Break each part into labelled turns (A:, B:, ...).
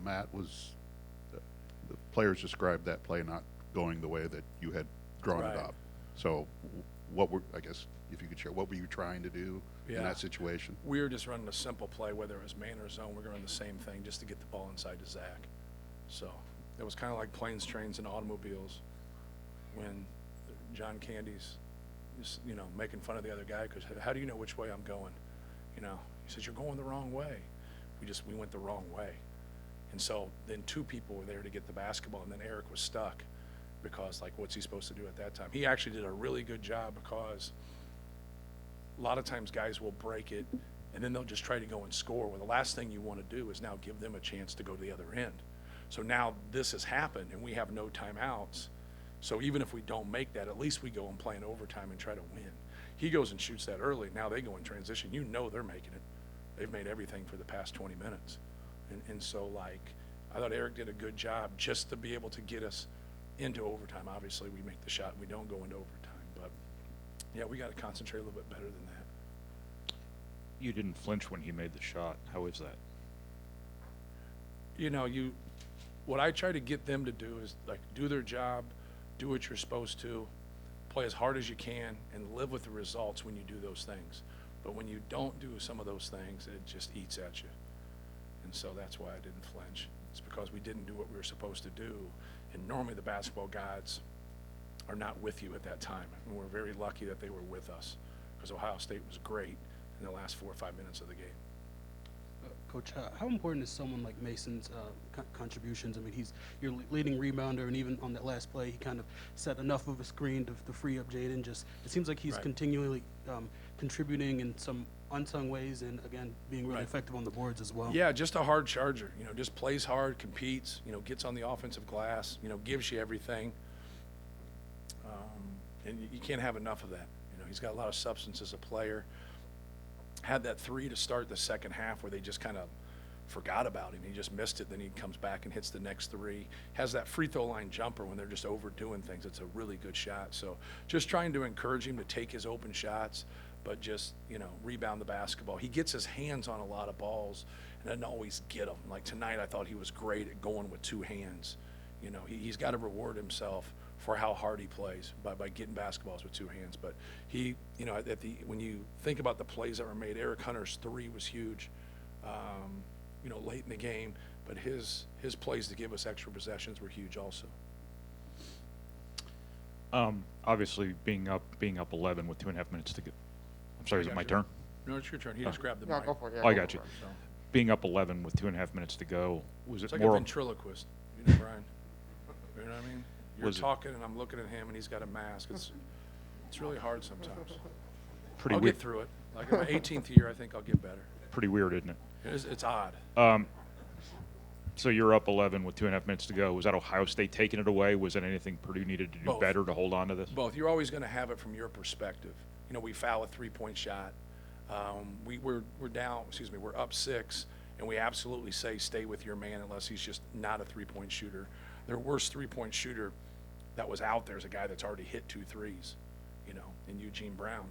A: Matt, was the players described that play not going the way that you had drawn
B: Right.
A: it up. So what were, I guess, if you could share, what were you trying to do in
B: Yeah.
A: that situation?
B: We were just running a simple play, whether it was man or zone. We're going to run the same thing just to get the ball inside to Zach. So it was kind of like planes, trains, and automobiles when John Candy's just, making fun of the other guy because how do you know which way I'm going? He says, you're going the wrong way. We went the wrong way. And so then two people were there to get the basketball, and then Eric was stuck because, like, what's he supposed to do at that time? He actually did a really good job because a lot of times guys will break it, and then they'll just try to go and score. Well, the last thing you want to do is now give them a chance to go to the other end. So now this has happened, and we have no timeouts. So even if we don't make that, at least we go and play in overtime and try to win. He goes and shoots that early. Now they go in transition. They're making it. They've made everything for the past 20 minutes. And so, like, I thought Eric did a good job just to be able to get us into overtime. Obviously, we make the shot. We don't go into overtime. But, yeah, we got to concentrate a little bit better than that.
C: You didn't flinch when he made the shot. How is that?
B: What I try to get them to do is, like, do their job, do what you're supposed to, play as hard as you can, and live with the results when you do those things. But when you don't do some of those things, it just eats at you. And so that's why I didn't flinch. It's because we didn't do what we were supposed to do. And normally the basketball gods are not with you at that time. And we're very lucky that they were with us because Ohio State was great in the last 4 or 5 minutes of the game.
D: Coach, how important is someone like Mason's contributions? I mean, he's your leading rebounder, and even on that last play, he kind of set enough of a screen to free up Jaden. It seems like he's
B: Right.
D: continually contributing in some unsung ways, and again, being really
B: Right.
D: effective on the boards as well.
B: Yeah, just a hard charger. Just plays hard, competes. Gets on the offensive glass. Gives you everything. And you can't have enough of that. He's got a lot of substance as a player. Had that three to start the second half where they just kind of forgot about him. He just missed it. Then he comes back and hits the next three. Has that free throw line jumper when they're just overdoing things. It's a really good shot. So just trying to encourage him to take his open shots, but just, rebound the basketball. He gets his hands on a lot of balls and doesn't always get them. Like tonight, I thought he was great at going with two hands. He's got to reward himself for how hard he plays by getting basketballs with two hands. But he, when you think about the plays that were made, Eric Hunter's three was huge, late in the game. But his plays to give us extra possessions were huge also.
C: Obviously, being up 11 with 2.5 minutes to go. I'm sorry, is it my turn?
B: No, it's your turn. He just grabbed the
E: No,
B: mic.
E: go for it. Yeah,
C: Oh, I
E: go
C: got
E: for
C: you.
E: it.
B: So,
C: Being up 11 with 2.5 minutes to go, was
B: it's
C: it
B: like a
C: more?
B: ventriloquist, Brian. You know what I mean? You're
C: Was it-
B: talking and I'm looking at him and he's got a mask. It's really hard sometimes.
C: Pretty
B: I'll
C: weird.
B: get through it. Like in my 18th year, I think I'll get better.
C: Pretty weird, isn't it?
B: It's odd.
C: So you're up 11 with 2.5 minutes to go. Was that Ohio State taking it away? Was it anything Purdue needed to do
B: Both.
C: better to hold on to this?
B: Both. You're always going to have it from your perspective. We foul a three-point shot. We're down. We're up 6, and we absolutely say stay with your man unless he's just not a three-point shooter. Their worst three-point shooter that was out there is a guy that's already hit 2 threes, in Eugene Brown,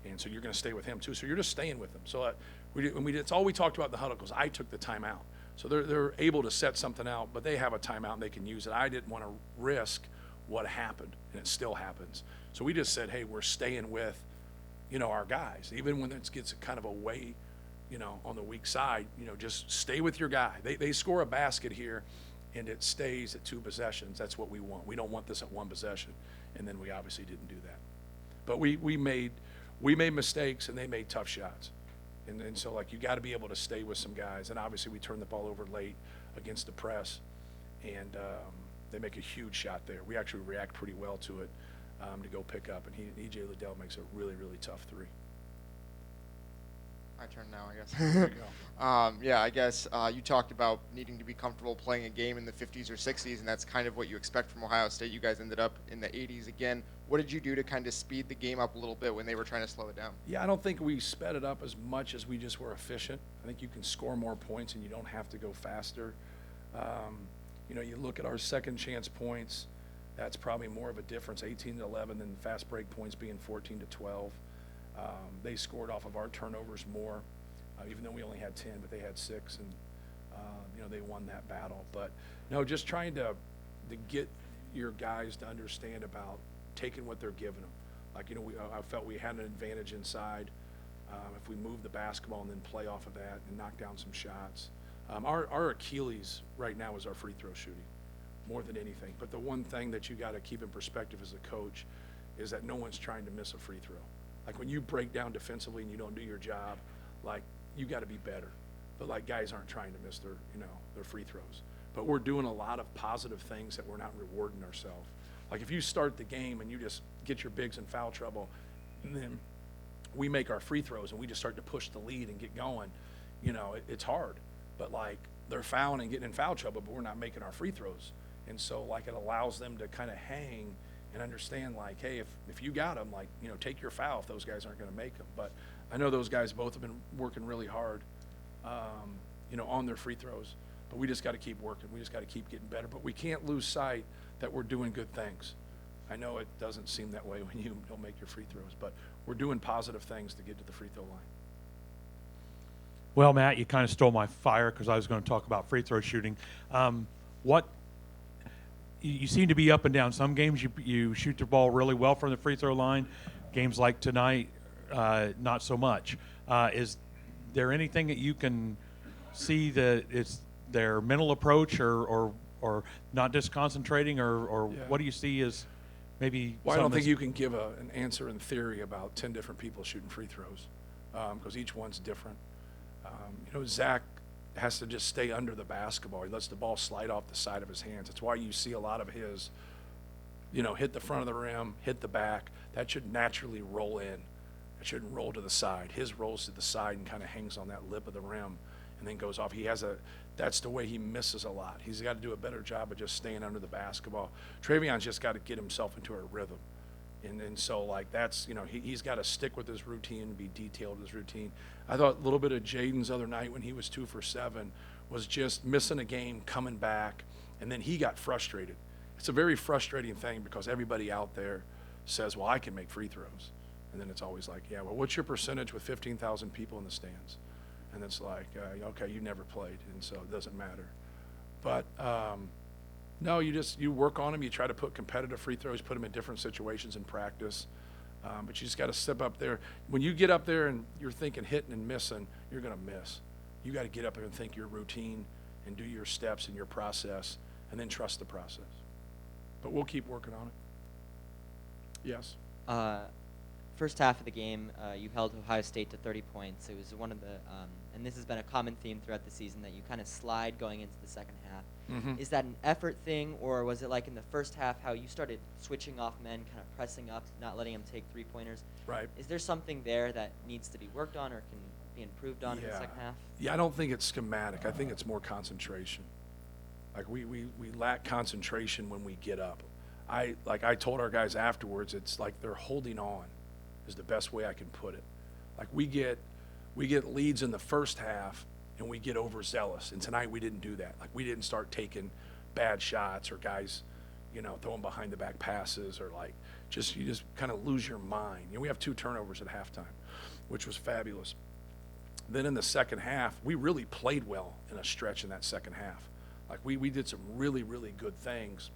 B: and so you're going to stay with him too. So you're just staying with him. So it's all we talked about in the huddle because I took the timeout. So they're able to set something out, but they have a timeout and they can use it. I didn't want to risk what happened, and it still happens. So we just said, hey, we're staying with, our guys. Even when it gets kind of away, on the weak side, just stay with your guy. They score a basket here, and it stays at 2 possessions. That's what we want. We don't want this at 1 possession, and then we obviously didn't do that. But we made mistakes, and they made tough shots. And so, like, you got to be able to stay with some guys. And obviously we turned the ball over late against the press, and they make a huge shot there. We actually react pretty well to it to go pick up. And E.J. Liddell makes a really, really tough three.
E: My turn now, I guess.
B: There you go.
E: Yeah, I guess you talked about needing to be comfortable playing a game in the 50s or 60s, and that's kind of what you expect from Ohio State. You guys ended up in the 80s again. What did you do to kind of speed the game up a little bit when they were trying to slow it down?
B: Yeah, I don't think we sped it up as much as we just were efficient. I think you can score more points and you don't have to go faster. You look at our second chance points, that's probably more of a difference, 18-11, than fast break points being 14-12. They scored off of our turnovers more, even though we only had 10, but they had 6. And they won that battle. But no, just trying to get your guys to understand about taking what they're giving them. Like, I felt we had an advantage inside. If we move the basketball and then play off of that and knock down some shots. Our Achilles right now is our free throw shooting more than anything. But the one thing that you got to keep in perspective as a coach is that no one's trying to miss a free throw. Like, when you break down defensively and you don't do your job, like, you got to be better. But, like, guys aren't trying to miss their free throws. But we're doing a lot of positive things that we're not rewarding ourselves. Like, if you start the game and you just get your bigs in foul trouble, and then we make our free throws and we just start to push the lead and get going, it's hard. But, like, they're fouling and getting in foul trouble, but we're not making our free throws. And so, like, it allows them to kind of hang and understand, like, hey, if you got them, like, take your foul if those guys aren't going to make them. But I know those guys both have been working really hard, on their free throws. But we just got to keep working. We just got to keep getting better. But we can't lose sight that we're doing good things. I know it doesn't seem that way when you don't make your free throws, but we're doing positive things to get to the free throw line.
F: Well, Matt, you kind of stole my fire because I was going to talk about free throw shooting. You seem to be up and down. Some games you shoot the ball really well from the free throw line. Games like tonight, not so much. Is there anything that you can see that it's their mental approach or not just concentrating or
B: Yeah.
F: what do you see as maybe?
B: Well, I don't think you can give an answer in theory about 10 different people shooting free throws because each one's different. Zach has to just stay under the basketball. He lets the ball slide off the side of his hands. That's why you see a lot of his, hit the front of the rim, hit the back. That should naturally roll in. It shouldn't roll to the side. His rolls to the side and kind of hangs on that lip of the rim and then goes off. That's the way he misses a lot. He's got to do a better job of just staying under the basketball. Travion's just got to get himself into a rhythm. And so, like, that's, he's got to stick with his routine and be detailed in his routine. I thought a little bit of Jaden's other night when he was 2 for 7 was just missing a game, coming back, and then he got frustrated. It's a very frustrating thing because everybody out there says, well, I can make free throws. And then it's always like, yeah, well, what's your percentage with 15,000 people in the stands? And it's like, okay, you never played, and so it doesn't matter. But no, you work on them. You try to put competitive free throws, put them in different situations in practice. But you just got to step up there. When you get up there and you're thinking hitting and missing, you're going to miss. You got to get up there and think your routine and do your steps and your process, and then trust the process. But we'll keep working on it. Yes.
G: First half of the game, you held Ohio State to 30 points. It was one of the, and this has been a common theme throughout the season, that you kind of slide going into the second half.
B: Mm-hmm.
G: Is that an effort thing, or was it like in the first half how you started switching off men, kind of pressing up, not letting them take three-pointers?
B: Right.
G: Is there something there that needs to be worked on or can be improved on in the second half?
B: Yeah, I don't think it's schematic. I think it's more concentration. Like, we lack concentration when we get up. I told our guys afterwards, it's like they're holding on is the best way I can put it. Like, we get leads in the first half and we get overzealous. And tonight we didn't do that. Like, we didn't start taking bad shots or guys, throwing behind the back passes or like you just kind of lose your mind. We have 2 turnovers at halftime, which was fabulous. Then in the second half, we really played well in a stretch in that second half. Like, we did some really, really good things.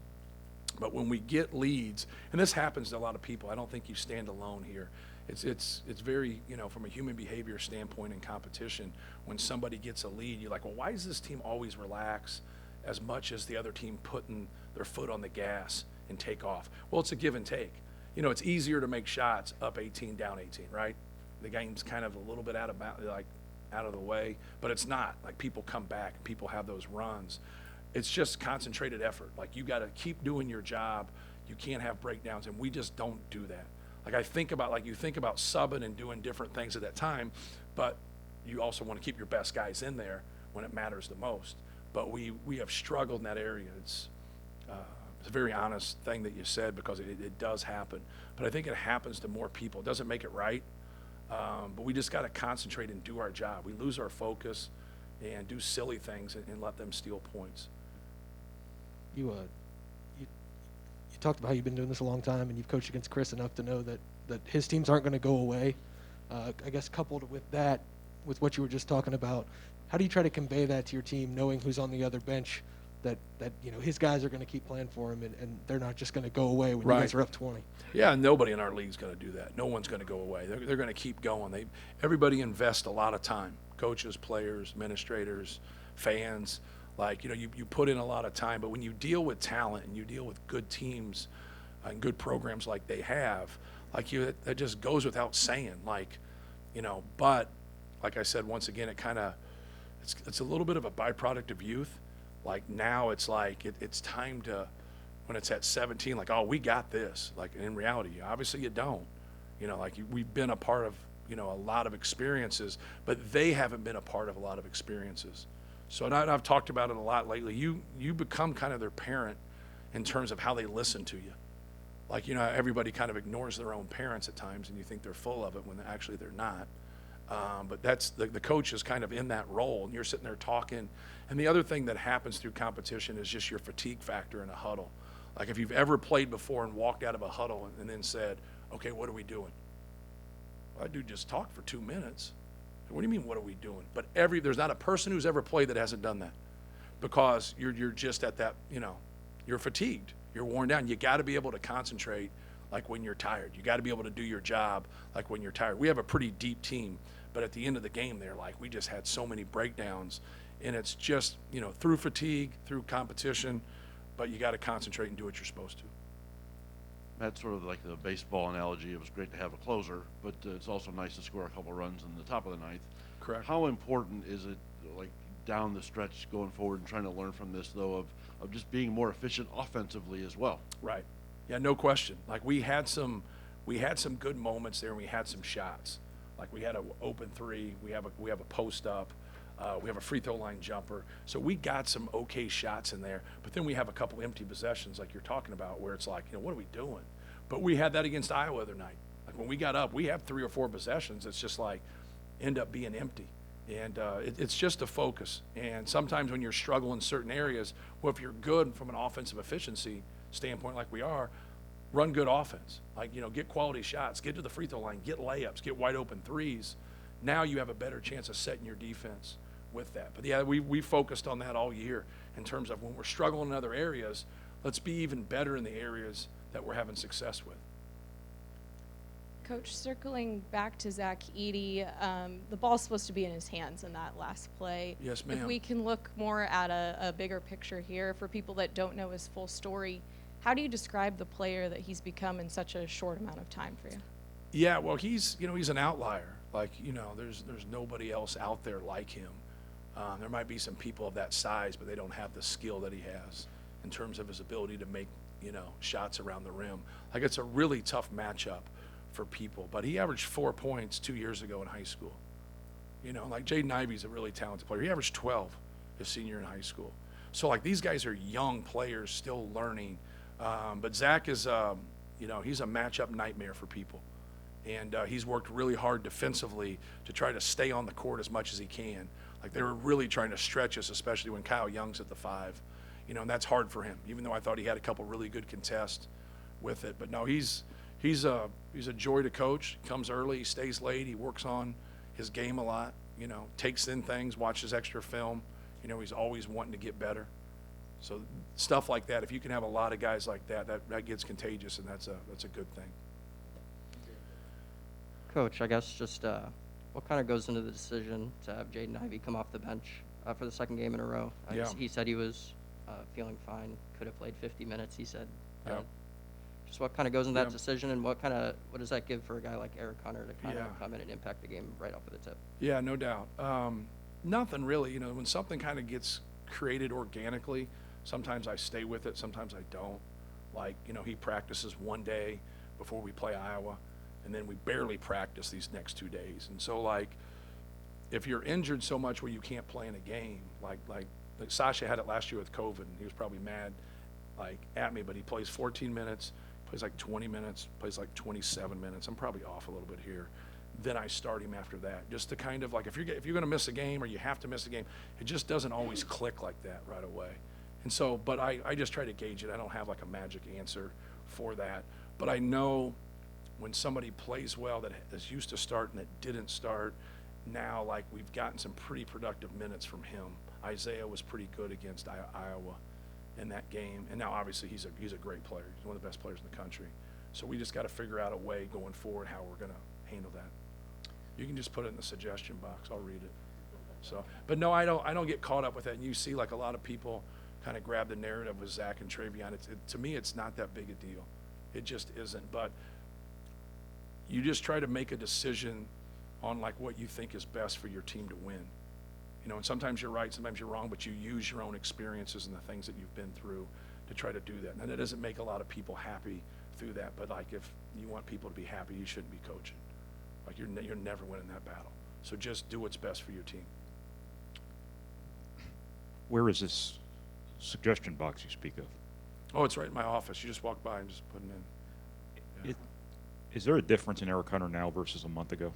B: But when we get leads, and this happens to a lot of people, I don't think you stand alone here. It's very, from a human behavior standpoint in competition, when somebody gets a lead, you're like, well, why does this team always relax as much as the other team putting their foot on the gas and take off? Well, it's a give and take. It's easier to make shots up 18, down 18, right? The game's kind of a little bit out of the way, but it's not. Like, people come back and people have those runs. It's just concentrated effort. Like, you got to keep doing your job. You can't have breakdowns, and we just don't do that. Like, you think about subbing and doing different things at that time, but you also want to keep your best guys in there when it matters the most. But we have struggled in that area. It's a very honest thing that you said, because it does happen. But I think it happens to more people. It doesn't make it right, but we just got to concentrate and do our job. We lose our focus and do silly things and let them steal points.
H: You talked about how you've been doing this a long time, and you've coached against Chris enough to know that his teams aren't going to go away. I guess coupled with that, with what you were just talking about, how do you try to convey that to your team, knowing who's on the other bench, that his guys are going to keep playing for him, and they're not just going to go away when you guys
B: Right.
H: are up 20?
B: Yeah, nobody in our league is going to do that. No one's going to go away. They're going to keep going. Everybody invests a lot of time. Coaches, players, administrators, fans. Like, you put in a lot of time. But when you deal with talent and you deal with good teams and good programs like they have, that just goes without saying. But like I said, once again, it's a little bit of a byproduct of youth. Like now it's it's time to, when it's at 17, oh, we got this. And in reality, obviously you don't. We've been a part of, a lot of experiences, but they haven't been a part of a lot of experiences. So, and I've talked about it a lot lately. You become kind of their parent in terms of how they listen to you. Everybody kind of ignores their own parents at times, and you think they're full of it when actually they're not. But that's the coach is kind of in that role, and you're sitting there talking. And the other thing that happens through competition is just your fatigue factor in a huddle. If you've ever played before and walked out of a huddle and then said, okay, what are we doing? Well, that dude just talked for 2 minutes. What do you mean, what are we doing? But there's not a person who's ever played that hasn't done that, because you're just at that, you're fatigued, you're worn down. You got to be able to concentrate when you're tired. You got to be able to do your job when you're tired. We have a pretty deep team, but at the end of the game there, we just had so many breakdowns, and it's just, through fatigue, through competition, but you got to concentrate and do what you're supposed to.
I: That's sort of like the baseball analogy. It was great to have a closer, but it's also nice to score a couple runs in the top of the ninth.
B: Correct.
I: How important is it, down the stretch going forward and trying to learn from this, though, of just being more efficient offensively as well?
B: Right. Yeah, no question. We had some good moments there, and we had some shots. We had an open three. We have a post up. We have a free throw line jumper. So we got some okay shots in there. But then we have a couple empty possessions, like you're talking about, where it's what are we doing? But we had that against Iowa the other night. When we got up, we have 3 or 4 possessions. It's just end up being empty. And it's just a focus. And sometimes when you're struggling in certain areas, well, if you're good from an offensive efficiency standpoint like we are, run good offense. Get quality shots, get to the free throw line, get layups, get wide open threes. Now you have a better chance of setting your defense with that. But yeah, we focused on that all year in terms of when we're struggling in other areas, let's be even better in the areas that we're having success with.
J: Coach, circling back to Zach Edey, the ball's supposed to be in his hands in that last play.
B: Yes, ma'am.
J: If we can look more at a bigger picture here for people that don't know his full story, how do you describe the player that he's become in such a short amount of time for you?
B: Yeah, well, he's an outlier. There's nobody else out there like him. There might be some people of that size, but they don't have the skill that he has in terms of his ability to make, shots around the rim. It's a really tough matchup for people. But he averaged 4 points 2 years ago in high school. Jaden Ivey's a really talented player. He averaged 12 his senior in high school. So, these guys are young players still learning. But Zach is, he's a matchup nightmare for people. And he's worked really hard defensively to try to stay on the court as much as he can. They were really trying to stretch us, especially when Kyle Young's at the 5. And that's hard for him, even though I thought he had a couple really good contests with it. But no, he's a joy to coach. He comes early, he stays late, he works on his game a lot, takes in things, watches extra film. He's always wanting to get better. So stuff like that, if you can have a lot of guys like that, that gets contagious, and that's a good thing.
K: Coach, I guess just what kind of goes into the decision to have Jaden Ivey come off the bench for the second game in a row?
B: Yeah.
K: He said he was feeling fine, could have played 50 minutes, he said.
B: Yeah.
K: Just what kind of goes in that
B: Yeah.
K: decision, and what does that give for a guy like Eric Hunter to kind
B: Yeah.
K: of come in and impact the game right off of the tip?
B: Yeah, no doubt. Nothing really. When something kind of gets created organically, sometimes I stay with it, sometimes I don't. He practices one day before we play Iowa, and then we barely practice these next 2 days. And so, if you're injured so much where you can't play in a game, like Sasha had it last year with COVID, and he was probably mad, at me, but he plays 14 minutes, plays 20 minutes, plays 27 minutes. I'm probably off a little bit here. Then I start him after that, just to kind of if you're going to miss a game or you have to miss a game, it just doesn't always click like that right away. And so, but I just try to gauge it. I don't have a magic answer for that, but I know when somebody plays well that is used to start and that didn't start, now, like, we've gotten some pretty productive minutes from him. Isaiah was pretty good against Iowa in that game, and now obviously he's a great player. He's one of the best players in the country. So we just got to figure out a way going forward how we're going to handle that. You can just put it in the suggestion box. I'll read it. So, but no, I don't get caught up with that. And you see, like, a lot of people kind of grab the narrative with Zach and Travion. To me, it's not that big a deal. It just isn't. But you just try to make a decision on, like, what you think is best for your team to win. You know, and sometimes you're right, sometimes you're wrong, but you use your own experiences and the things that you've been through to try to do that. And it doesn't make a lot of people happy through that, but, like, if you want people to be happy, you shouldn't be coaching. Like, you're never winning that battle. So just do what's best for your team.
C: Where is this suggestion box you speak of?
B: Oh, it's right in my office. You just walk by and just put it in. Yeah.
C: Is there a difference in Eric Hunter now versus a month ago?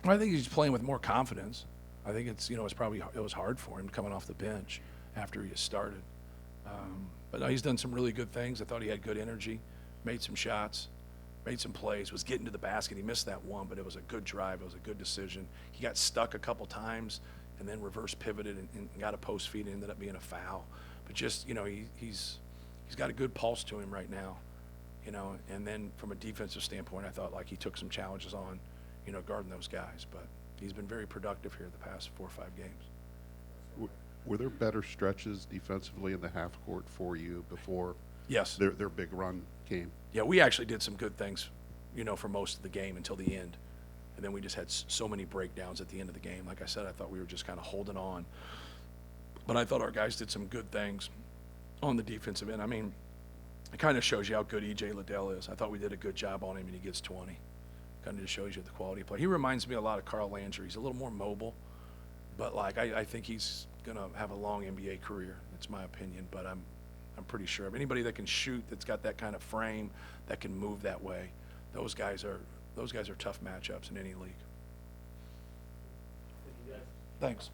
B: Well, I think he's playing with more confidence. I think it's, you know, it was hard for him coming off the bench after he started. But no, he's done some really good things. I thought he had good energy, made some shots, made some plays, was getting to the basket. He missed that one, but it was a good drive. It was a good decision. He got stuck a couple times and then reverse pivoted and got a post feed and ended up being a foul. But just, you know, he's got a good pulse to him right now, you know. And then from a defensive standpoint, I thought, like, he took some challenges on, you know, guarding those guys. But he's been very productive here the past 4 or 5 games.
A: Were there better stretches defensively in the half court for you before
B: Yes.
A: their big run came?
B: Yeah, we actually did some good things, you know, for most of the game until the end. And then we just had so many breakdowns at the end of the game. Like I said, I thought we were just kind of holding on. But I thought our guys did some good things on the defensive end. I mean, it kind of shows you how good E.J. Liddell is. I thought we did a good job on him, and he gets 20. Kind of just shows you the quality of play. He reminds me a lot of Carl Landry. He's a little more mobile. But, like, I think he's going to have a long NBA career. That's my opinion. But I'm pretty sure of anybody that can shoot, that's got that kind of frame, that can move that way. Those guys are tough matchups in any league. Thanks.